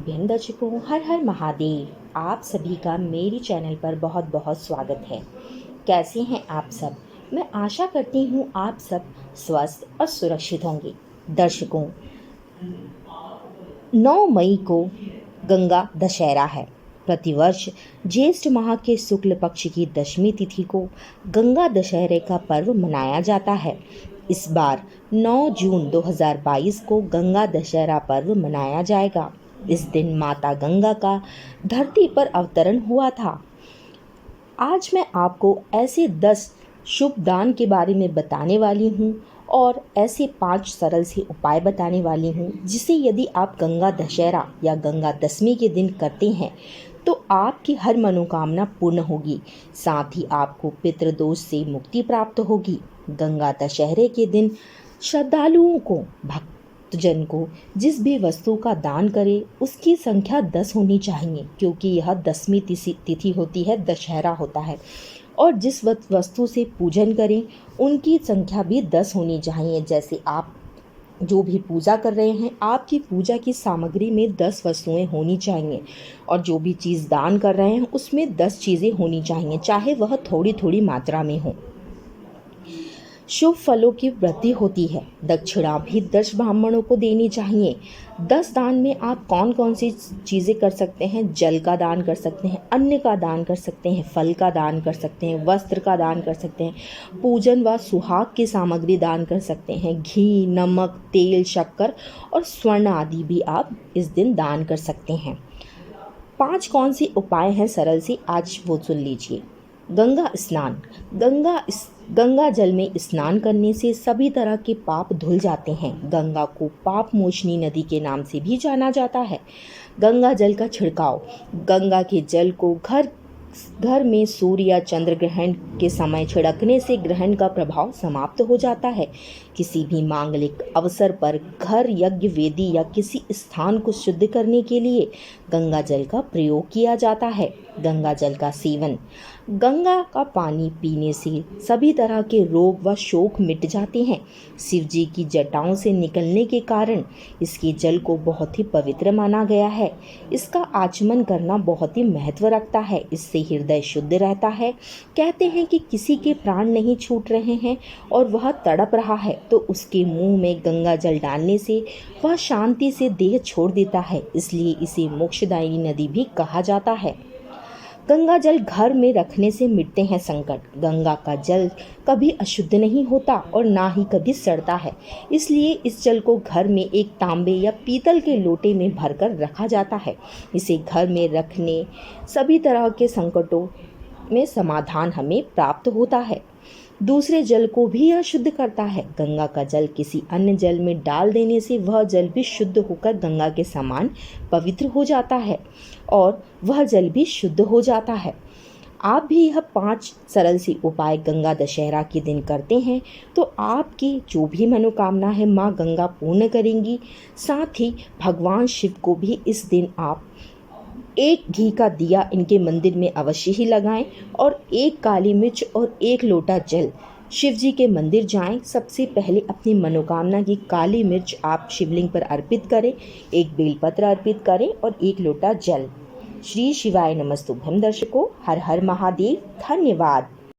बहन दर्शकों, हर हर महादेव। आप सभी का मेरी चैनल पर बहुत बहुत स्वागत है। कैसे हैं आप सब? मैं आशा करती हूँ आप सब स्वस्थ और सुरक्षित होंगे। दर्शकों, 9 मई को गंगा दशहरा है। प्रतिवर्ष ज्येष्ठ माह के शुक्ल पक्ष की दशमी तिथि को गंगा दशहरे का पर्व मनाया जाता है। इस बार 9 जून 2022 को गंगा दशहरा पर्व मनाया जाएगा। इस दिन माता गंगा का धरती पर अवतरण हुआ था। आज मैं आपको ऐसे 10 शुभ दान के बारे में बताने वाली हूँ और ऐसे 5 सरल से उपाय बताने वाली हूँ जिसे यदि आप गंगा दशहरा या गंगा दशमी के दिन करते हैं तो आपकी हर मनोकामना पूर्ण होगी। साथ ही आपको पितृदोष से मुक्ति प्राप्त होगी। गंगा दशहरे के दिन श्रद्धालुओं को, भक्तजन को जिस भी वस्तु का दान करें उसकी संख्या 10 होनी चाहिए, क्योंकि यह 10वीं तिथि होती है, दशहरा होता है। और जिस वस्तु से पूजन करें उनकी संख्या भी 10 होनी चाहिए। जैसे आप जो भी पूजा कर रहे हैं, आपकी पूजा की सामग्री में 10 वस्तुएं होनी चाहिए और जो भी चीज़ दान कर रहे हैं उसमें 10 चीज़ें होनी चाहिए, चाहे वह थोड़ी थोड़ी मात्रा में हो। शुभ फलों की वृद्धि होती है। दक्षिणा भी 10 ब्राह्मणों को देनी चाहिए। 10 दान में आप कौन कौन सी चीज़ें कर सकते हैं? जल का दान कर सकते हैं, अन्न का दान कर सकते हैं, फल का दान कर सकते हैं, वस्त्र का दान कर सकते हैं, पूजन व सुहाग की सामग्री दान कर सकते हैं, घी, नमक, तेल, शक्कर और स्वर्ण आदि भी आप इस दिन दान कर सकते हैं। 5 कौन से उपाय हैं सरल से, आज वो सुन लीजिए। गंगा स्नान। गंगा जल में स्नान करने से सभी तरह के पाप धुल जाते हैं। गंगा को पाप मोचनी नदी के नाम से भी जाना जाता है। गंगा जल का छिड़काव। गंगा के जल को घर में सूर्य या चंद्र ग्रहण के समय छिड़कने से ग्रहण का प्रभाव समाप्त हो जाता है। किसी भी मांगलिक अवसर पर घर, यज्ञ, वेदी या किसी स्थान को शुद्ध करने के लिए गंगा जल का प्रयोग किया जाता है। गंगा जल का सेवन। गंगा का पानी पीने से सभी तरह के रोग व शोक मिट जाते हैं। शिव जी की जटाओं से निकलने के कारण इसके जल को बहुत ही पवित्र माना गया है। इसका आचमन करना बहुत ही महत्व रखता है। इससे हृदय शुद्ध रहता है। कहते हैं कि किसी के प्राण नहीं छूट रहे हैं और वह तड़प रहा है तो उसके मुंह में गंगा जल डालने से वह शांति से देह छोड़ देता है। इसलिए इसे मोक्षदायिनी नदी भी कहा जाता है। गंगा जल घर में रखने से मिटते हैं संकट। गंगा का जल कभी अशुद्ध नहीं होता और ना ही कभी सड़ता है। इसलिए इस जल को घर में एक तांबे या पीतल के लोटे में भरकर रखा जाता है। इसे घर में रखने सभी तरह के संकटों में समाधान हमें प्राप्त होता है। दूसरे जल को भी यह शुद्ध करता है। गंगा का जल किसी अन्य जल में डाल देने से वह जल भी शुद्ध होकर गंगा के समान पवित्र हो जाता है और वह जल भी शुद्ध हो जाता है। आप भी यह 5 सरल सी उपाय गंगा दशहरा के दिन करते हैं तो आपकी जो भी मनोकामना है माँ गंगा पूर्ण करेंगी। साथ ही भगवान शिव को भी इस दिन आप एक घी का दिया इनके मंदिर में अवश्य ही लगाएं और एक काली मिर्च और एक लोटा जल शिव जी के मंदिर जाएं। सबसे पहले अपनी मनोकामना की काली मिर्च आप शिवलिंग पर अर्पित करें, एक बेलपत्र अर्पित करें और एक लोटा जल। श्री शिवाय नमस्तुभ्यम। दर्शकों, हर हर महादेव। धन्यवाद।